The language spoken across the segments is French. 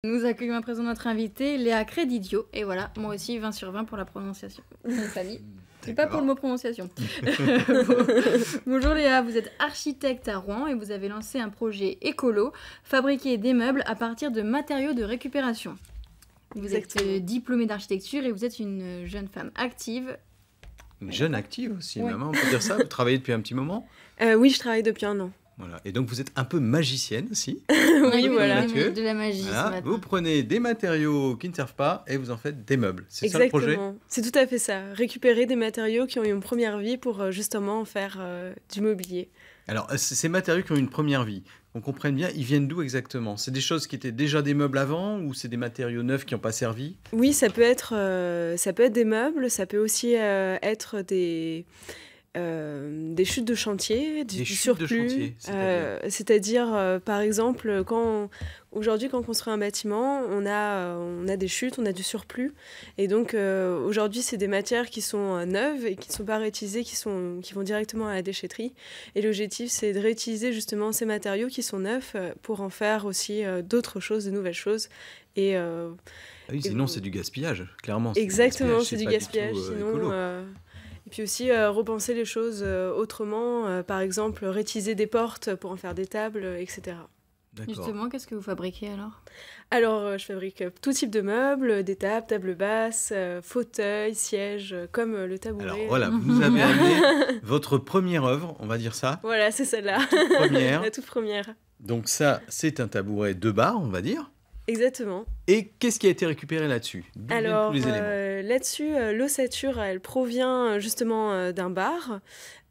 Nous accueillons à présent notre invitée, Léa Crédidio. Et voilà, moi aussi, 20 sur 20 pour la prononciation. Famille. Et pas pour le mot prononciation. Bonjour Léa, vous êtes architecte à Rouen et vous avez lancé un projet écolo, fabriquer des meubles à partir de matériaux de récupération. Vous êtes diplômée d'architecture et vous êtes une jeune femme active. Une jeune active aussi, maman, on peut dire ça. Vous travaillez depuis un petit moment? Oui, je travaille depuis 1 an. Voilà. Et donc vous êtes un peu magicienne aussi. Oui, voilà. De la magie ce matin. Vous prenez des matériaux qui ne servent pas et vous en faites des meubles. C'est ça le projet? C'est tout à fait ça. Récupérer des matériaux qui ont eu une première vie pour justement en faire du mobilier. Alors, ces matériaux qui ont une première vie, on comprenne bien, ils viennent d'où exactement? C'est des choses qui étaient déjà des meubles avant ou c'est des matériaux neufs qui n'ont pas servi? Oui, ça peut être des meubles, ça peut aussi être des chutes de chantier, du surplus. C'est-à-dire, par exemple, aujourd'hui, quand on construit un bâtiment, on a des chutes, on a du surplus. Et donc, aujourd'hui, c'est des matières qui sont neuves et qui ne sont pas réutilisées, qui vont directement à la déchetterie. Et l'objectif, c'est de réutiliser justement ces matériaux qui sont neufs pour en faire aussi d'autres choses, de nouvelles choses. Oui, sinon, c'est du gaspillage, clairement. Exactement, c'est du gaspillage. Sinon... Et puis aussi repenser les choses autrement, par exemple réutiliser des portes pour en faire des tables, etc. D'accord. Justement, qu'est-ce que vous fabriquez alors? Alors, je fabrique tout type de meubles, des tables, tables basses, fauteuils, sièges, comme le tabouret. Alors voilà, vous nous avez amené votre première œuvre, on va dire ça. Voilà, c'est celle-là. Toute première. La toute première. Donc ça, c'est un tabouret 2 barres, on va dire. Exactement. Et qu'est-ce qui a été récupéré là-dessus? Alors, là-dessus, l'ossature, elle provient justement d'un bar.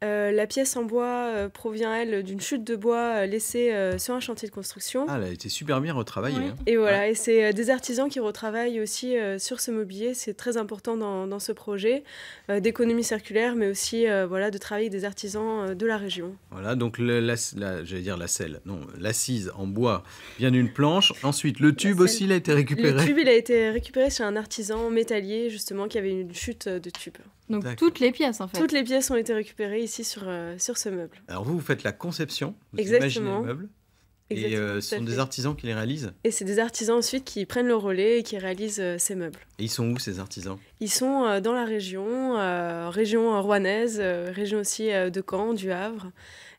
La pièce en bois provient, elle, d'une chute de bois laissée sur un chantier de construction. Ah, elle a été super bien retravaillée. Oui. Hein. Et voilà, et c'est des artisans qui retravaillent aussi sur ce mobilier. C'est très important dans ce projet d'économie circulaire, mais aussi de travailler avec des artisans de la région. Voilà, donc j'allais dire la selle, non, l'assise en bois vient d'une planche. Ensuite, le tube aussi, il a été récupéré. Le tube, il a été récupéré chez un artisan métallier, justement, qui avait une chute de tube. Donc toutes les pièces, en fait. Toutes les pièces ont été récupérées ici sur ce meuble. Alors vous faites la conception, vous imaginez le meuble, et ce sont des artisans qui les réalisent? Et c'est des artisans ensuite qui prennent le relais et qui réalisent ces meubles. Et ils sont où ces artisans? Ils sont dans la région, région rouennaise, région aussi de Caen, du Havre,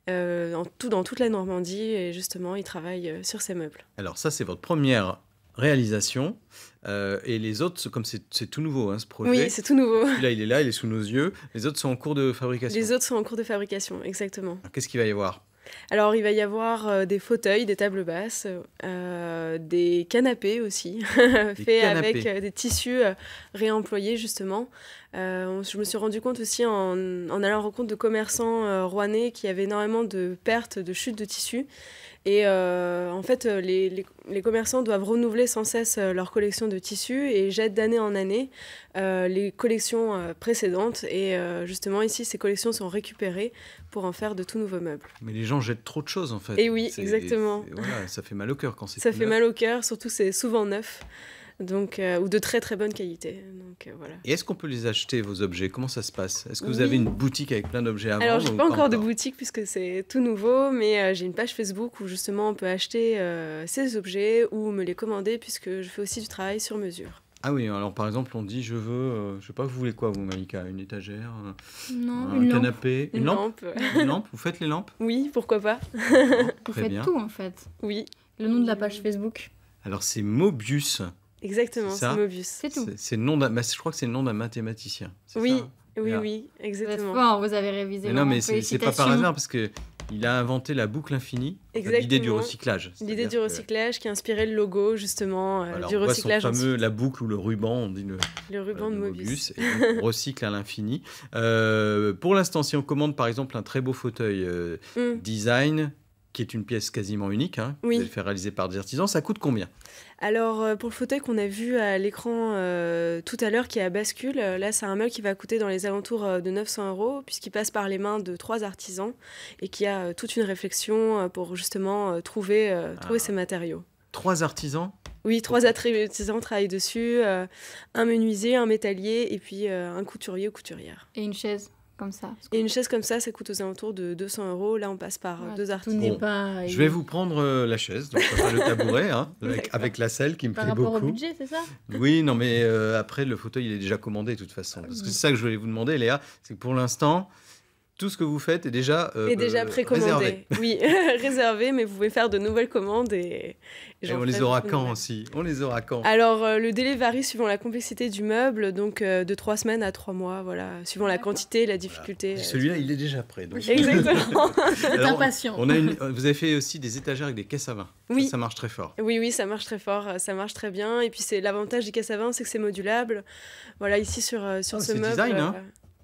dans toute la Normandie, et justement ils travaillent sur ces meubles. Alors ça, c'est votre première réalisation, et les autres, comme c'est tout nouveau, hein, ce projet. Oui, c'est tout nouveau. Là, il est sous nos yeux. Les autres sont en cours de fabrication. Les autres sont en cours de fabrication, exactement. Qu'est-ce qu'il va y avoir? Alors, il va y avoir des fauteuils, des tables basses, des canapés aussi, faits avec des tissus réemployés, justement. Je me suis rendu compte aussi en allant à la rencontre de commerçants rouennais qui avaient énormément de pertes, de chutes de tissus. Et en fait, les commerçants doivent renouveler sans cesse leur collection de tissus et jettent d'année en année les collections précédentes. Et justement, ici, ces collections sont récupérées pour en faire de tout nouveaux meubles. Mais les gens jettent trop de choses, en fait. Et oui, exactement. Voilà, ça fait mal au cœur quand c'est Ça fait mal au cœur, surtout c'est souvent neuf. Donc, ou de très très bonne qualité. Donc, voilà. Et est-ce qu'on peut les acheter, vos objets? Comment ça se passe? Est-ce que vous avez une boutique avec plein d'objets à vendre? Alors, je n'ai pas encore de boutique puisque c'est tout nouveau, mais j'ai une page Facebook où justement on peut acheter ces objets ou me les commander puisque je fais aussi du travail sur mesure. Ah oui, alors par exemple, on dit je veux, je sais pas, vous voulez quoi, vous, Malika? Une étagère? Non, un canapé? Une lampe? Une lampe? Vous faites les lampes? Oui, pourquoi pas. Vous faites tout en fait. Oui. Le nom de la page Facebook? Alors c'est Mobius. Exactement, c'est Mobius. C'est tout. C'est le nom je crois que c'est le nom d'un mathématicien. Oui, ça, hein? oui, exactement. Bon, vous avez révisé. Mais non, mais c'est pas par hasard parce que il a inventé la boucle infinie. L'idée du recyclage. L'idée du recyclage qui a inspiré le logo justement du recyclage. Son fameux la boucle ou le ruban, on dit le ruban de Mobius. Et on recycle à l'infini. Pour l'instant, si on commande par exemple un très beau fauteuil design, qui est une pièce quasiment unique, hein, que vous allez faire réaliser par des artisans, ça coûte combien? Alors, pour le fauteuil qu'on a vu à l'écran tout à l'heure, qui est à bascule, là, c'est un meuble qui va coûter dans les alentours de 900 €, puisqu'il passe par les mains de 3 artisans et qui a toute une réflexion pour justement trouver ces matériaux. 3 artisans? Oui, 3 artisans travaillent dessus, un menuisier, un métallier et puis un couturier ou couturière. Et une chaise? comme ça. Et une chaise comme ça coûte aux alentours de 200 €. Là, on passe par 2 artisans. Je vais vous prendre la chaise, donc pas le tabouret, hein, avec la selle qui me plaît beaucoup. Par rapport au budget, c'est ça? Oui, non, mais après, le fauteuil, il est déjà commandé de toute façon. Parce que c'est ça que je voulais vous demander, Léa, c'est que pour l'instant, tout ce que vous faites est déjà précommandé. Réservé. Oui, réservé, mais vous pouvez faire de nouvelles commandes. Et on les aura quand aussi? On les aura quand? Alors, le délai varie suivant la complexité du meuble, donc de 3 semaines à 3 mois, voilà, suivant la quantité, la difficulté. Voilà. Celui-là, il est déjà prêt. Donc. Exactement. Alors, impatient. Vous avez fait aussi des étagères avec des caisses à vin. Oui. Ça marche très fort. Oui, ça marche très fort, ça marche très bien. Et puis, l'avantage des caisses à vin, c'est que c'est modulable. Voilà, ici, sur ce meuble... design, hein.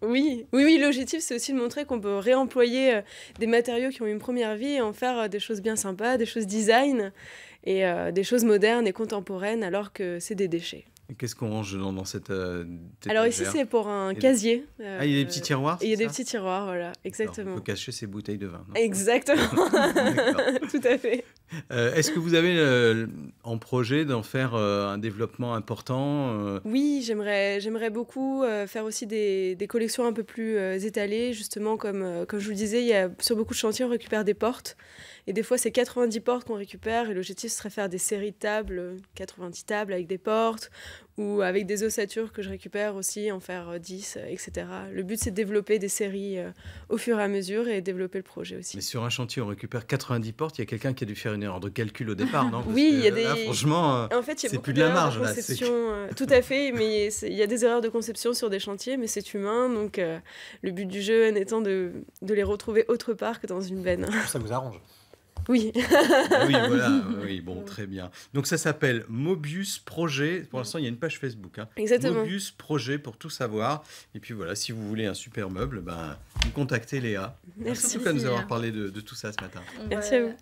Oui, l'objectif, c'est aussi de montrer qu'on peut réemployer des matériaux qui ont une première vie et en faire des choses bien sympas, des choses design et des choses modernes et contemporaines alors que c'est des déchets. Et qu'est-ce qu'on range dans cette Alors ici, c'est pour un casier. Il y a des petits tiroirs? Il y a des petits tiroirs, voilà, exactement. Alors, on peut cacher ses bouteilles de vin. Non? Exactement. Tout à fait. Est-ce que vous avez en projet d'en faire un développement important? Oui, j'aimerais beaucoup faire aussi des collections un peu plus étalées, justement, comme je vous le disais, sur beaucoup de chantiers, on récupère des portes. Et des fois, c'est 90 portes qu'on récupère. Et l'objectif serait faire des séries de tables, 90 tables avec des portes, ou avec des ossatures que je récupère aussi, en faire 10, etc. Le but, c'est de développer des séries au fur et à mesure et développer le projet aussi. Mais sur un chantier, on récupère 90 portes. Il y a quelqu'un qui a dû faire une erreur de calcul au départ, non? Oui, il y a des... Là, franchement, en fait, c'est plus de la marge. Là, tout à fait, mais il y a des erreurs de conception sur des chantiers, mais c'est humain. Donc, le but du jeu étant de les retrouver autre part que dans une benne. Ça vous arrange? Oui. Oui, voilà. Oui, bon, très bien. Donc, ça s'appelle Mobius Projet. Pour l'instant, il y a une page Facebook. Hein. Exactement. Mobius Projet pour tout savoir. Et puis voilà, si vous voulez un super meuble, vous contactez Léa. Merci. Merci de nous avoir parlé de tout ça ce matin. Merci à vous.